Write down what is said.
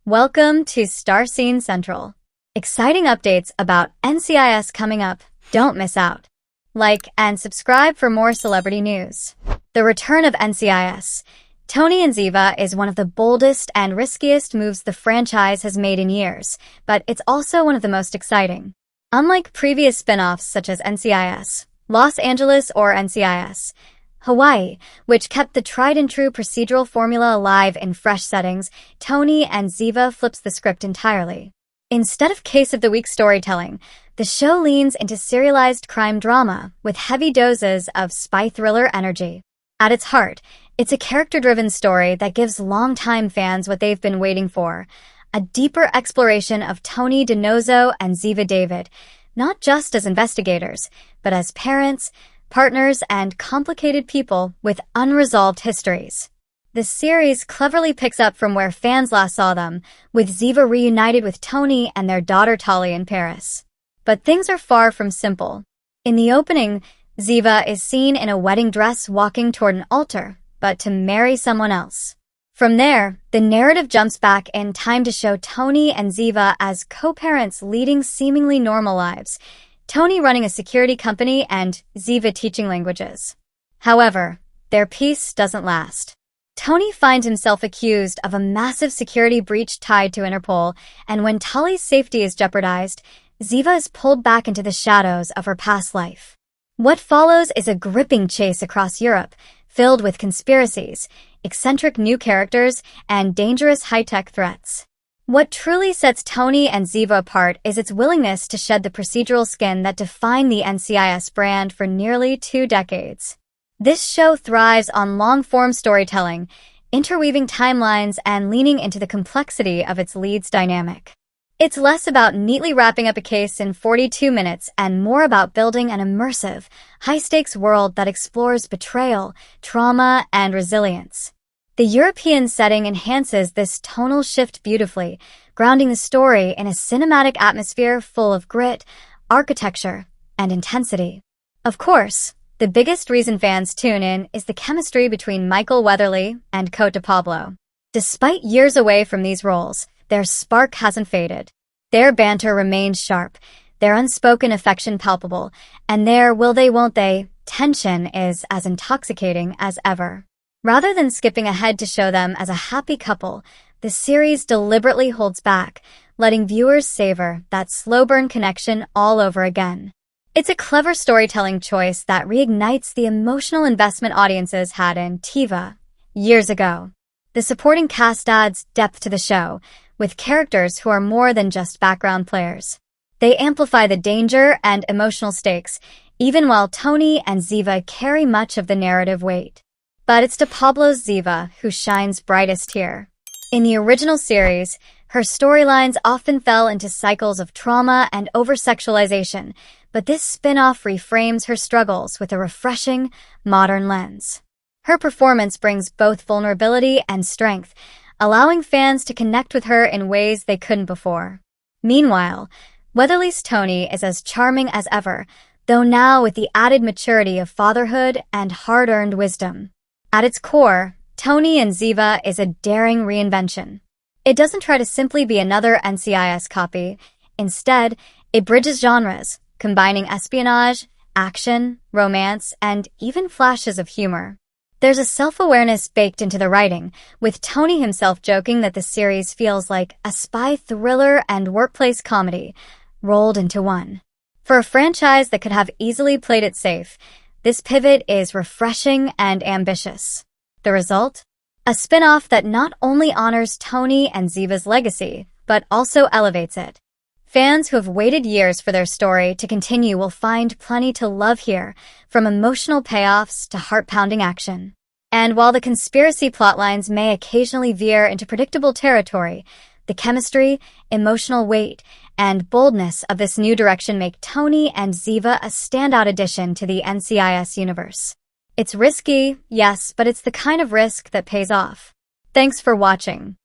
Welcome to StarScene Central. Exciting updates about NCIS coming up. Don't miss out. Like and subscribe for more celebrity news. The return of NCIS. Tony and Ziva is one of the boldest and riskiest moves the franchise has made in years, but it's also one of the most exciting. Unlike previous spin-offs such as NCIS, Los Angeles or NCIS, Hawaii, which kept the tried-and-true procedural formula alive in fresh settings, Tony and Ziva flips the script entirely. Instead of case-of-the-week storytelling, the show leans into serialized crime drama with heavy doses of spy thriller energy. At its heart, it's a character-driven story that gives longtime fans what they've been waiting for, a deeper exploration of Tony DiNozzo and Ziva David, not just as investigators, but as parents, partners, and complicated people with unresolved histories. The series cleverly picks up from where fans last saw them, with Ziva reunited with Tony and their daughter Tali in Paris. But things are far from simple. In the opening, Ziva is seen in a wedding dress walking toward an altar, but to marry someone else. From there, the narrative jumps back in time to show Tony and Ziva as co-parents leading seemingly normal lives, Tony running a security company and Ziva teaching languages. However, their peace doesn't last. Tony finds himself accused of a massive security breach tied to Interpol, and when Tali's safety is jeopardized, Ziva is pulled back into the shadows of her past life. What follows is a gripping chase across Europe, filled with conspiracies, eccentric new characters, and dangerous high-tech threats. What truly sets Tony and Ziva apart is its willingness to shed the procedural skin that defined the NCIS brand for nearly 2 decades. This show thrives on long-form storytelling, interweaving timelines and leaning into the complexity of its lead's dynamic. It's less about neatly wrapping up a case in 42 minutes and more about building an immersive, high-stakes world that explores betrayal, trauma, and resilience. The European setting enhances this tonal shift beautifully, grounding the story in a cinematic atmosphere full of grit, architecture, and intensity. Of course, the biggest reason fans tune in is the chemistry between Michael Weatherly and Cote Pablo. Despite years away from these roles, their spark hasn't faded. Their banter remains sharp, their unspoken affection palpable, and their will-they-won't-they tension is as intoxicating as ever. Rather than skipping ahead to show them as a happy couple, the series deliberately holds back, letting viewers savor that slow-burn connection all over again. It's a clever storytelling choice that reignites the emotional investment audiences had in Tiva years ago. The supporting cast adds depth to the show, with characters who are more than just background players. They amplify the danger and emotional stakes, even while Tony and Ziva carry much of the narrative weight. But it's to Pablo's Ziva who shines brightest here. In the original series, her storylines often fell into cycles of trauma and over-sexualization, but this spin-off reframes her struggles with a refreshing, modern lens. Her performance brings both vulnerability and strength, allowing fans to connect with her in ways they couldn't before. Meanwhile, Weatherly's Tony is as charming as ever, though now with the added maturity of fatherhood and hard-earned wisdom. At its core, Tony and Ziva is a daring reinvention. It doesn't try to simply be another NCIS copy. Instead, it bridges genres, combining espionage, action, romance, and even flashes of humor. There's a self-awareness baked into the writing, with Tony himself joking that the series feels like a spy thriller and workplace comedy, rolled into one. For a franchise that could have easily played it safe, this pivot is refreshing and ambitious. The result? A spin-off that not only honors Tony and Ziva's legacy, but also elevates it. Fans who have waited years for their story to continue will find plenty to love here, from emotional payoffs to heart-pounding action. And while the conspiracy plotlines may occasionally veer into predictable territory, the chemistry, emotional weight, and boldness of this new direction make Tony and Ziva a standout addition to the NCIS universe. It's risky, yes, but it's the kind of risk that pays off. Thanks for watching.